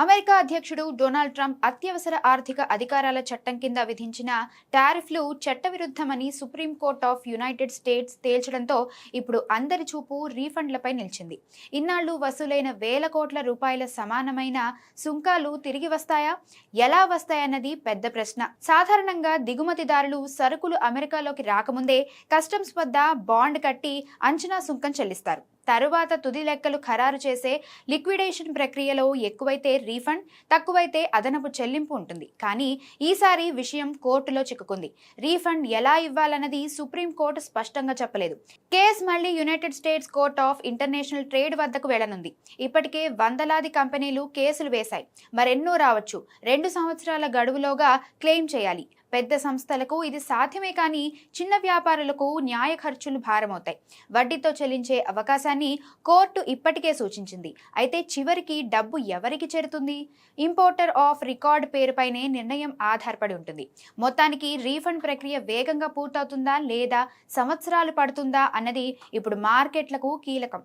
America అధ్యక్షుడు Donald Trump అత్యవసర ఆర్థిక అధికారాల చట్టం కింద విధించిన టారిఫ్లు చట్టవిరుద్ధమని సుప్రీంకోర్ట్ ఆఫ్ యునైటెడ్ స్టేట్స్ తేల్చడంతో ఇప్పుడు అందరి చూపు రీఫండ్లపై నిలిచింది. ఇన్నాళ్లు వసూలైన వేల కోట్ల రూపాయల సమానమైన సుంకాలు తిరిగి వస్తాయా, ఎలా వస్తాయన్నది పెద్ద ప్రశ్న. సాధారణంగా దిగుమతిదారులు సరుకులు అమెరికాలోకి రాకముందే కస్టమ్స్ వద్ద బాండ్ కట్టి అంచనా సుంకం చెల్లిస్తారు. తరువాత తుది లెక్కలు ఖరారు చేసే లిక్విడేషన్ ప్రక్రియలో ఎక్కువైతే రీఫండ్, తక్కువైతే అదనపు చెల్లింపు ఉంటుంది. కానీ ఈసారి విషయం కోర్టులో చిక్కుకుంది. రీఫండ్ ఎలా ఇవ్వాలన్నది సుప్రీంకోర్టు స్పష్టంగా చెప్పలేదు. కేసు మళ్లీ United states court of international trade వద్దకు వెళ్లనుంది. ఇప్పటికే వందలాది కంపెనీలు కేసులు వేశాయి. మరెన్నో రావచ్చు. 2 సంవత్సరాల గడువులోగా క్లెయిమ్ చేయాలి. పెద్ద సంస్థలకు ఇది సాధ్యమే, కానీ చిన్న వ్యాపారులకు న్యాయ ఖర్చులు భారమవుతాయి. వడ్డీతో చెల్లించే అవకాశాన్ని కోర్టు ఇప్పటికే సూచించింది. అయితే చివరికి డబ్బు ఎవరికి చేరుతుంది? ఇంపోర్టర్ ఆఫ్ రికార్డ్ పేరుపైనే నిర్ణయం ఆధారపడి ఉంటుంది. మొత్తానికి రీఫండ్ ప్రక్రియ వేగంగా పూర్తవుతుందా లేదా సంవత్సరాలు పడుతుందా అన్నది ఇప్పుడు మార్కెట్లకు కీలకం.